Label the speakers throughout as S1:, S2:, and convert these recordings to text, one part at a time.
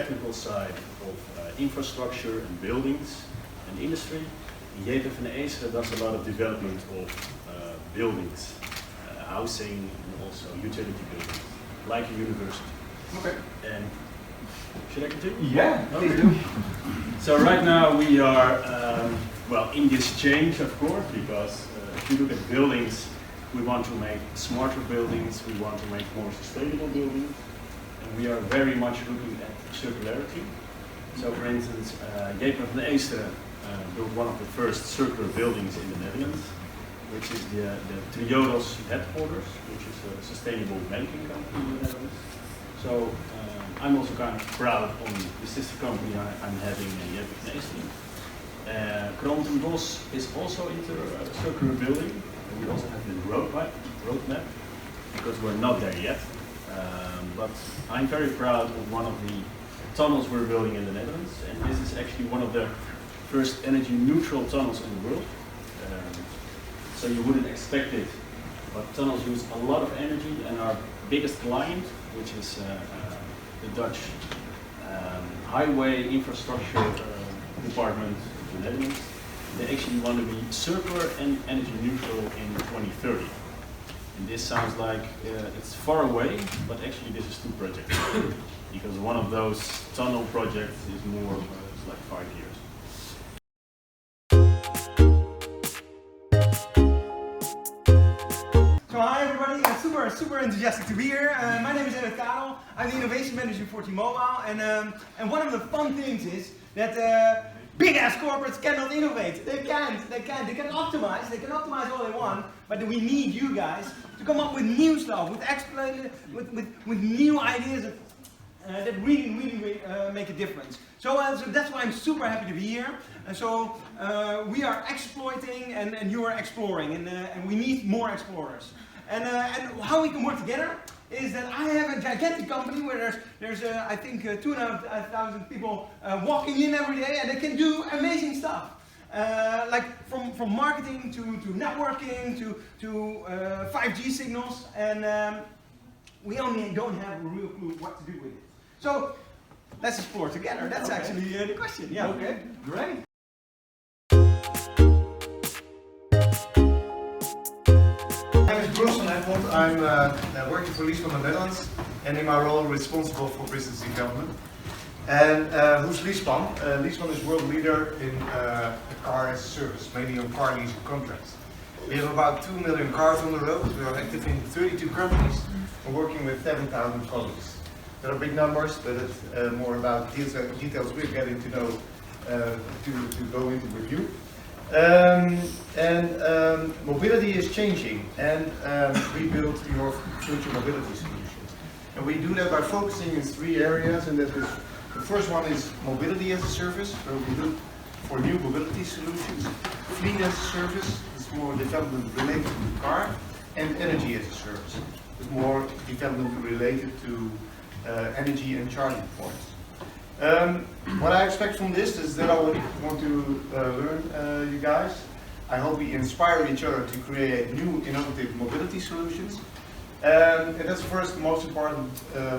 S1: technical side of infrastructure and buildings and industry. JPF Eestre does a lot of development of buildings, housing, and also utility buildings, like a university.
S2: Okay.
S1: And should I continue?
S2: Yeah,
S1: okay.
S2: please do.
S1: So right now we are, well, in this change, of course, because if you look at buildings, we want to make smarter buildings, we want to make more sustainable buildings, and we are very much looking at circularity. So for instance, JPF Eestre built one of the first circular buildings in the Netherlands, which is the Triodos headquarters, which is a sustainable banking company in the Netherlands. So I'm also kind of proud on the sister company I'm having in JPF Eestre. Krantenbos is also into circular building. And we also have the roadmap, because we're not there yet. But I'm very proud of one of the tunnels we're building in the Netherlands, and this is actually one of the first energy neutral tunnels in the world. So you wouldn't expect it, but tunnels use a lot of energy, and our biggest client, which is the Dutch highway infrastructure department of the Netherlands, they actually want to be circular and energy neutral in 2030. And this sounds like it's far away, but actually this is 2 projects. Because one of those tunnel projects is more, it's like 5 years.
S2: So hi everybody, super enthusiastic to be here. My name is Karel. I'm the innovation manager for T-Mobile, and one of the fun things is that big ass corporates cannot innovate. They can optimize all they want, but we need you guys to come up with new stuff, with new ideas that really make a difference. So that's why I'm super happy to be here. And so we are exploiting and you are exploring, and we need more explorers. And how we can work together is that I have a gigantic company where there's I think 2,500 people walking in every day, and they can do amazing stuff. Like from marketing to networking to 5G signals, and we only don't have a real clue what to do with it. So let's explore together. That's actually the question. Yeah.
S3: Okay, great.
S4: My name is Bruce van Egmond. I'm working for LeasePlan in the Netherlands, and in my role responsible for business development. And who's LeasePlan? LeasePlan is world leader in car as a service, mainly on car leasing contracts. We have about 2 million cars on the road. We are active in 32 countries. We're working with 7,000 colleagues. There are big numbers, but it's more about details we're getting to know to go into with you. Mobility is changing, and we build your future mobility solutions. And we do that by focusing in 3 areas, and that is, the first one is mobility as a service, where we look for new mobility solutions. Fleet as a service is more development related to the car, and energy as a service is more development related to energy and charging points. What I expect from this is that I would want to learn you guys. I hope we inspire each other to create new innovative mobility solutions. And that's first the most important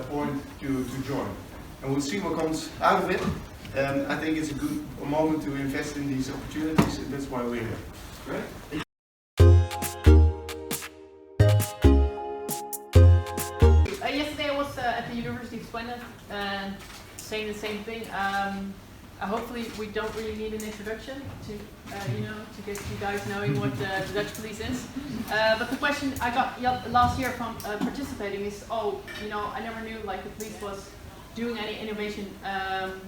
S4: point to join. And we'll see what comes out of it. And I think it's a good moment to invest in these opportunities, and that's why we're here. Great.
S5: Yesterday I was at the University of Twente and saying the same thing. Hopefully we don't really need an introduction to, to get you guys knowing what the Dutch police is. But the question I got last year from participating is, I never knew like the police was doing any innovation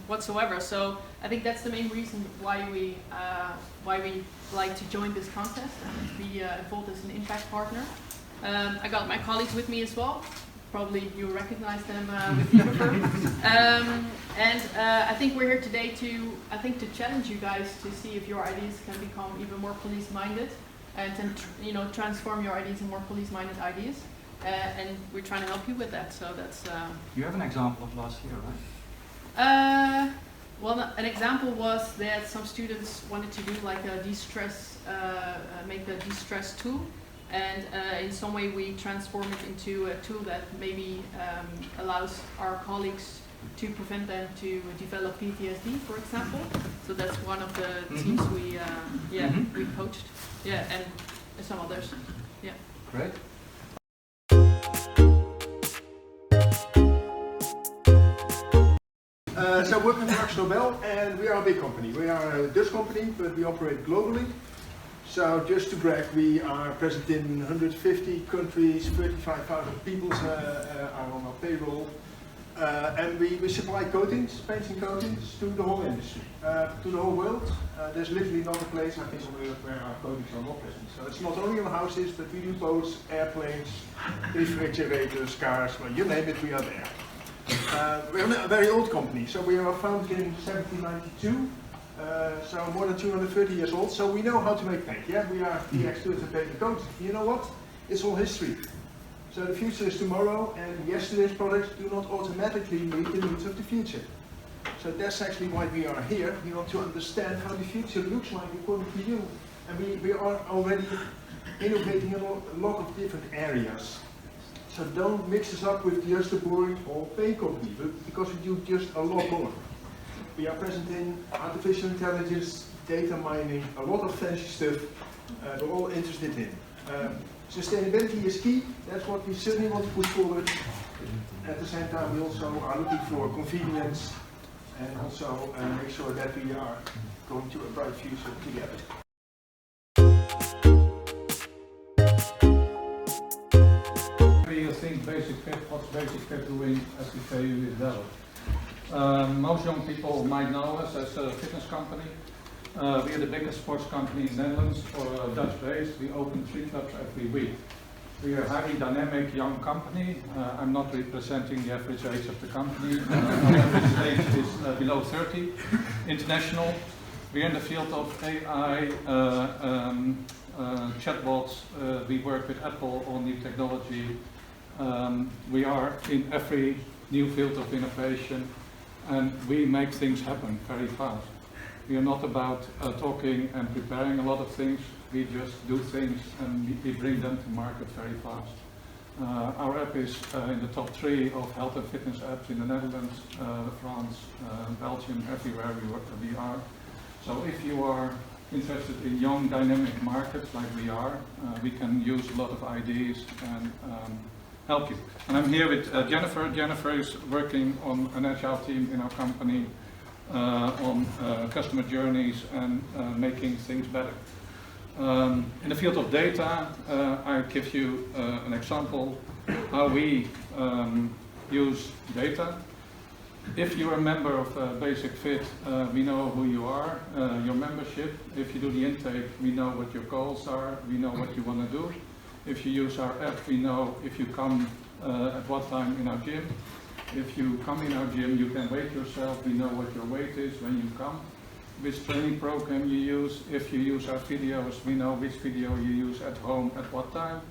S5: whatsoever. So I think that's the main reason why we like to join this contest and be involved as an impact partner. I got my colleagues with me as well. Probably you recognize them with the uniform. I think we're here today to challenge you guys to see if your ideas can become even more police-minded, and transform your ideas in more police-minded ideas. And we're trying to help you with that. So that's.
S3: You have an example of last year, right?
S5: Well, an example was that some students wanted to do like a de-stress, make a de-stress tool. And in some way we transform it into a tool that maybe allows our colleagues to prevent them to develop PTSD, for example. So that's one of the teams we we coached. Yeah, and some others. Yeah.
S3: Great.
S4: So working for Akzo Nobel, and we are a big company. We are a Dutch company, but we operate globally. So just to brag, we are present in 150 countries, 35,000 people are on our payroll. And we supply coatings, paints and coatings to the whole industry, to the whole world. There's literally not a place, I think, on earth where our coatings are not present. So it's not only on houses, but we do boats, airplanes, refrigerators, cars, well, you name it, we are there. We're a very old company, so we were founded in 1792, so more than 230 years old, so we know how to make paint. Yeah, we are the experts in paint and coatings. You know what? It's all history. So the future is tomorrow, and yesterday's products do not automatically meet the needs of the future. So that's actually why we are here. We want to understand how the future looks like according to you. And we are already innovating in a lot of different areas. So don't mix us up with just a boring old paint company, because we do just a lot more. We are present in artificial intelligence, data mining, a lot of fancy stuff we're all interested in. Sustainability is key, that's what we certainly want to push forward. At the same time, we also are looking for convenience and also make sure that we are going to a bright future together.
S6: You think Basic Fit, what's Basic Fit doing at the TU Delft? Most young people might know us as a fitness company. We are the biggest sports company in the Netherlands, for Dutch based. We open 3 clubs every week. We are a highly dynamic young company. I'm not representing the average age of the company. Our average age is below 30. International. We are in the field of AI, chatbots. We work with Apple on new technology. We are in every new field of innovation, and we make things happen very fast. We are not about talking and preparing a lot of things. We just do things and we bring them to market very fast. Our app is in the top 3 of health and fitness apps in the Netherlands, France, Belgium, everywhere we are. So if you are interested in young dynamic markets like we are, we can use a lot of ideas and help you. And I'm here with Jennifer. Jennifer is working on an agile team in our company on customer journeys and making things better. In the field of data, I give you an example how we use data. If you're a member of Basic Fit, we know who you are, your membership. If you do the intake, we know what your goals are, we know what you want to do. If you use our app, we know if you come at what time in our gym. If you come in our gym, you can weight yourself, we know what your weight is when you come. Which training program you use. If you use our videos, we know which video you use at home at what time.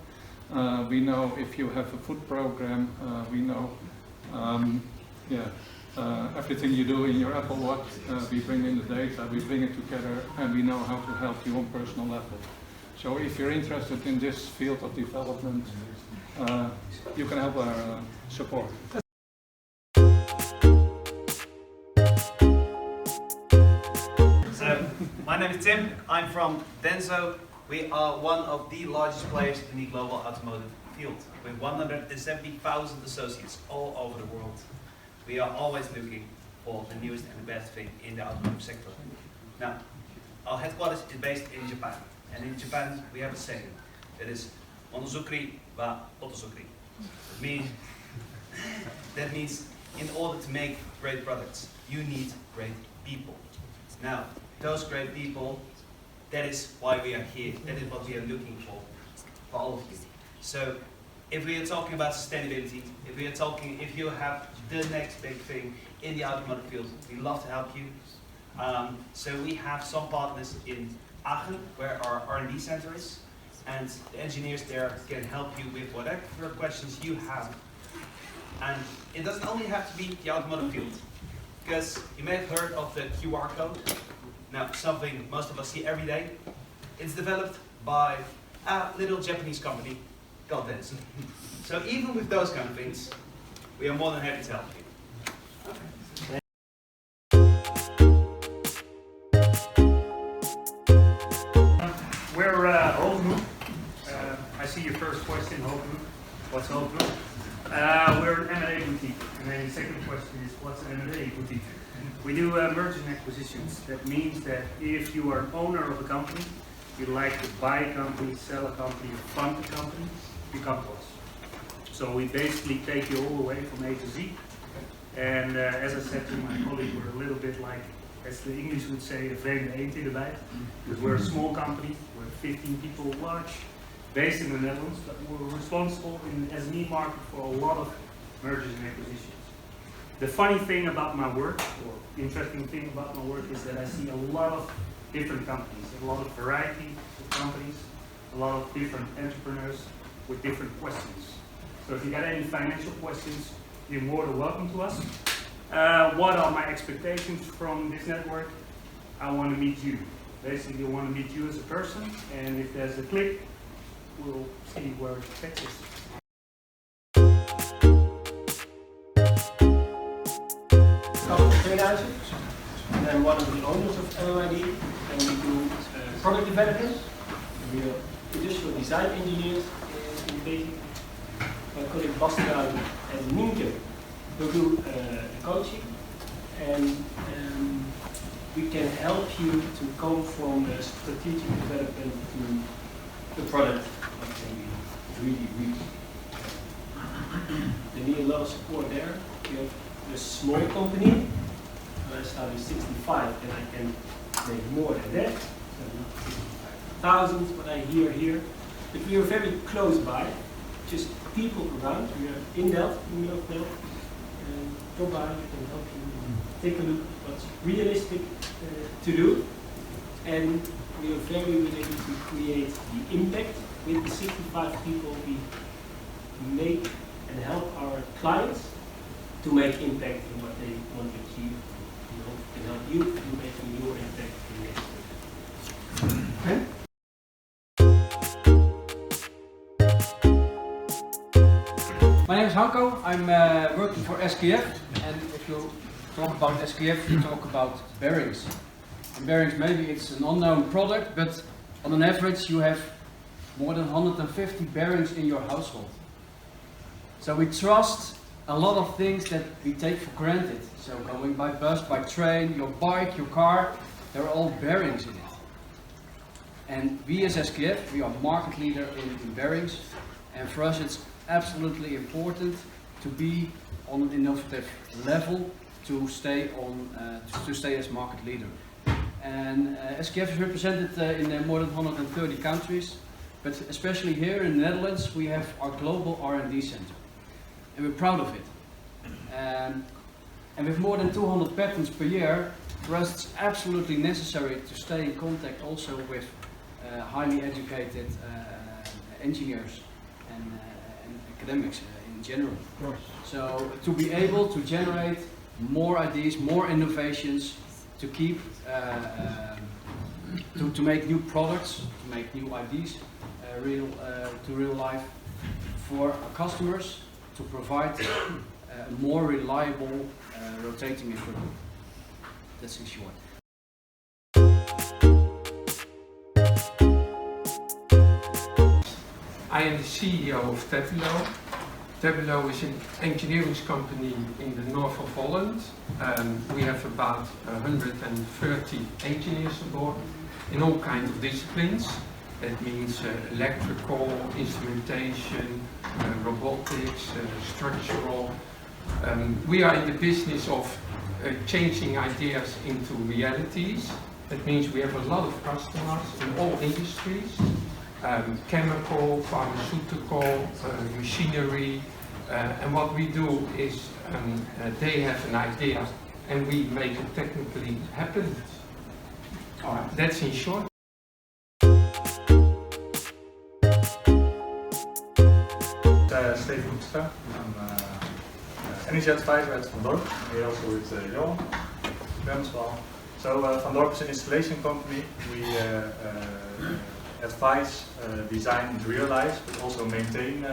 S6: We know if you have a food program, we know everything you do in your Apple Watch, we bring in the data, we bring it together, and we know how to help you on personal level. So if you're interested in this field of development, you can help our support.
S7: My name is Tim, I'm from DENSO. We are one of the largest players in the global automotive field, with 170,000 associates all over the world. We are always looking for the newest and the best thing in the automotive sector. Now, our headquarters is based in Japan, and in Japan we have a saying that is Monozukuri wa Otozukuri. That means in order to make great products, you need great people. Now, those great people, that is why we are here. That is what we are looking for all of you. So, if we are talking about sustainability, if you have the next big thing in the automotive field, we love to help you. So we have some partners in Aachen, where our R&D center is, and the engineers there can help you with whatever questions you have. And it doesn't only have to be the automotive field, because you may have heard of the QR code. Now, something most of us see every day. It's developed by a little Japanese company called DENSO. So even with those kind of things, we are more than happy to help you.
S8: see your first question, Hogenhouck. What's Hogenhouck? We're an M&A boutique. And then the second question is, what's an M&A boutique? We do mergers and acquisitions. That means that if you are an owner of a company, you like to buy a company, sell a company, or fund a company, you come to us. So we basically take you all the way from A to Z. And as I said to my colleague, we're a little bit like, as the English would say, a vreemde eend in de bijt. Because we're a small company, we're 15 people large, based in the Netherlands, but we're responsible in the SME market for a lot of mergers and acquisitions. The funny thing about my work, or interesting thing about my work, is that I see a lot of different companies, a lot of variety of companies, a lot of different entrepreneurs with different questions. So if you got any financial questions, you're more than welcome to us. What are my expectations from this network? I want to meet you. Basically, I want to meet you as a person, and if there's a click, we'll see where it takes us.
S9: I'm 2000, and I'm one of the owners of MMID, and we do product development. We are industrial design engineers in Beijing. My colleague Bastiaan and Nienke will do coaching, and we can help you to go from the strategic development to the product that can be really reach. They need a lot of support there. We have a small company. When I started 65, and I can make more than that. So not 65,000, what I hear here. But we are very close by, just people around. We are in Delft, in the middle of Delft. And go by, I can help you take a look at what's realistic to do. And we are very willing to create the impact with the 65 people. We make and help our clients to make impact in what they want to achieve. We hope we can help you in making your impact in next.
S2: Okay.
S3: My name is Hanko, I'm working for SKF, and if you talk about SKF, you talk about bearings. And bearings, maybe it's an unknown product, but on an average you have more than 150 bearings in your household. So we trust a lot of things that we take for granted. So going by bus, by train, your bike, your car, they're all bearings in it. And we as SKF, we are market leader in bearings, and for us it's absolutely important to be on an innovative level to stay as market leader. And SKF is represented in more than 130 countries, but especially here in the Netherlands we have our global R&D center, and we're proud of it. And with more than 200 patents per year, for us it's absolutely necessary to stay in contact also with highly educated engineers and academics in general. So to be able to generate more ideas, more innovations, to keep, to make new products, to make new ideas to real life for our customers, to provide a more reliable rotating equipment. That's in short.
S10: I am the CEO of Tebulo. Tebulo is an engineering company in the north of Holland. We have about 130 engineers aboard in all kinds of disciplines. That means electrical, instrumentation, robotics, structural. We are in the business of changing ideas into realities. That means we have a lot of customers in all industries. Chemical, pharmaceutical, machinery, and what we do is they have an idea and we make it technically happen. That's in short.
S11: Steven Hoekstra. I'm energy advisor at Van Dorp, here also with Johan Bernswal. So Van Dorp is an installation company. We advise, design and realize, but also maintain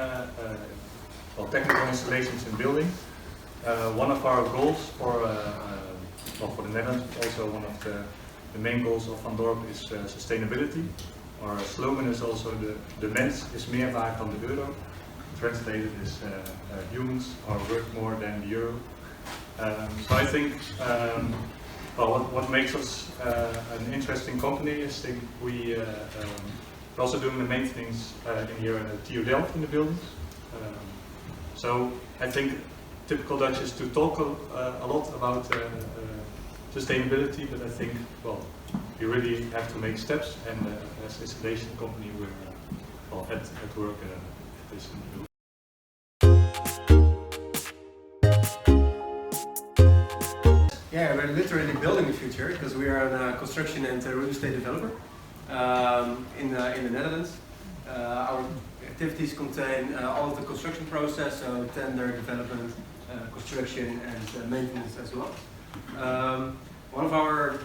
S11: technical installations in building. One of our goals for the Netherlands, but also one of the main goals of Van Dorp is sustainability. our slogan is also de mens is meer waard dan de euro. Translated is humans are worth more than the euro. So I think well, what makes us an interesting company is that we're also doing the maintenance in here at TU Delft in the buildings. So I think typical Dutch is to talk a lot about sustainability, but I think, well, you really have to make steps, and as a installation company, we're well, at work at this.
S2: Yeah, we're literally building the future because we are a construction and real estate developer in the Netherlands. Our activities contain all of the construction process, so tender, development, construction and maintenance as well. One of our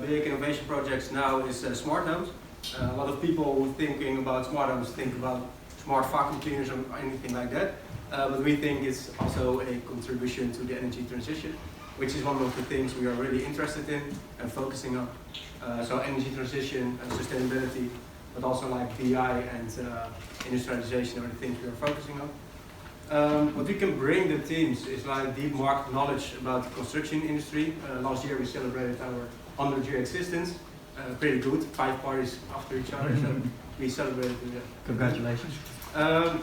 S2: big innovation projects now is smart homes. A lot of people who thinking about smart homes think about smart vacuum cleaners or anything like that, but we think it's also a contribution to the energy transition, which is one of the things we are really interested in and focusing on. So energy transition and sustainability, but also like DI and industrialization are the things we are focusing on. What we can bring the teams is like deep market knowledge about the construction industry. Last year we celebrated our 100-year existence. Pretty good, 5 parties after each other, so we celebrated. Congratulations.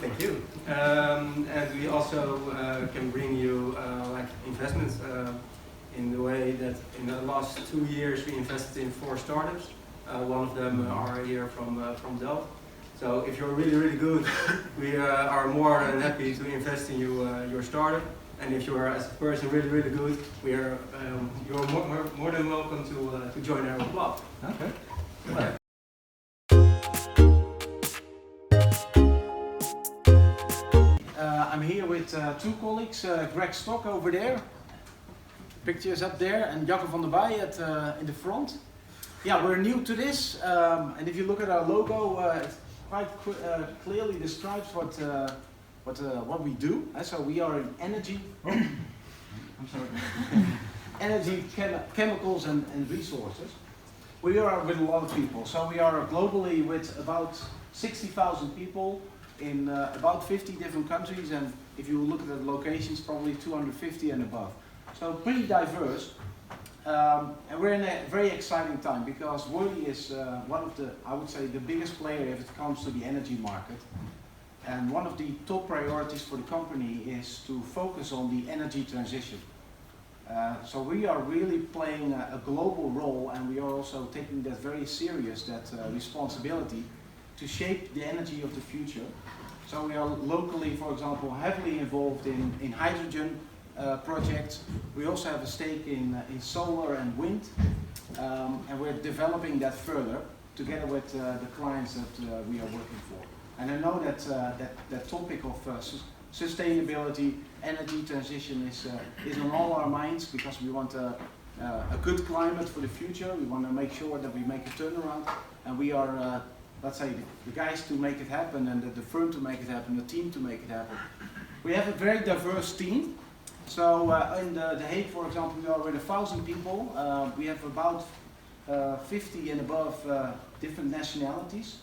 S2: Thank you. And we also can bring you like investments in the way that in the last 2 years we invested in 4 startups. One of them are here from Delft. So if you're really good, we are more than happy to invest in you, your startup. And if you are as a person really good, we are you're more than welcome to join our club.
S3: Okay.
S2: Okay.
S12: I'm here with 2 colleagues, Greg Stock over there, pictures up there, and Jacco van der Baaij in the front. Yeah, we're new to this, and if you look at our logo, it quite clearly describes what we do. So we are in energy, I'm sorry, energy, chemicals and resources. We are with a lot of people, so we are globally with about 60,000 people in about 50 different countries, and if you look at the locations, probably 250 and above. So pretty diverse, and we're in a very exciting time because Worley is one of the, I would say, the biggest player if it comes to the energy market. And one of the top priorities for the company is to focus on the energy transition. So we are really playing a global role, and we are also taking that very serious, that responsibility to shape the energy of the future. So we are locally, for example, heavily involved in hydrogen projects. We also have a stake in solar and wind, and we're developing that further together with the clients that we are working for. And I know that that topic of sustainability, energy transition is on all our minds because we want a good climate for the future. We want to make sure that we make a turnaround, and we are let's say the guys to make it happen, and the firm to make it happen, the team to make it happen. We have a very diverse team. So in the Hague, for example, we are with 1,000 people. We have about 50 and above different nationalities.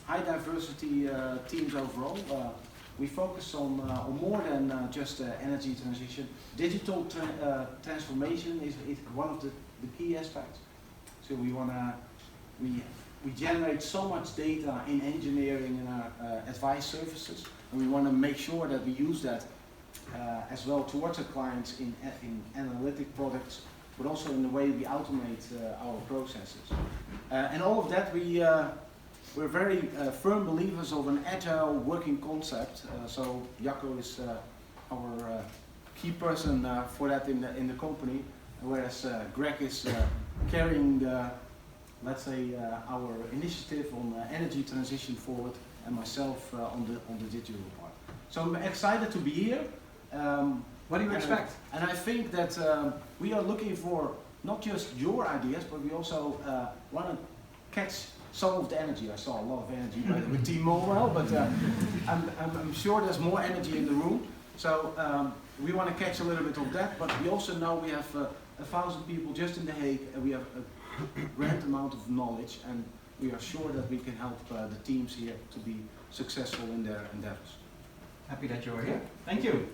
S12: High diversity teams overall. We focus on more than just energy transition. Digital transformation is one of the key aspects. So we generate so much data in engineering and our advice services, and we want to make sure that we use that as well towards our clients in analytic products, but also in the way we automate our processes. And all of that, we're very firm believers of an agile working concept. So Jacco is our key person for that in the company, whereas Greg is carrying the, let's say, our initiative on energy transition forward, and myself on the digital part. So I'm excited to be here.
S3: What do you expect?
S12: And I think that we are looking for not just your ideas, but we also want to catch some of the energy. I saw a lot of energy with T-Mobile, but I'm sure there's more energy in the room. So we want to catch a little bit of that, but we also know we have 1,000 people just in The Hague, and we have a grand amount of knowledge, and we are sure that we can help the teams here to be successful in their endeavors.
S2: Happy that you're here. Thank you.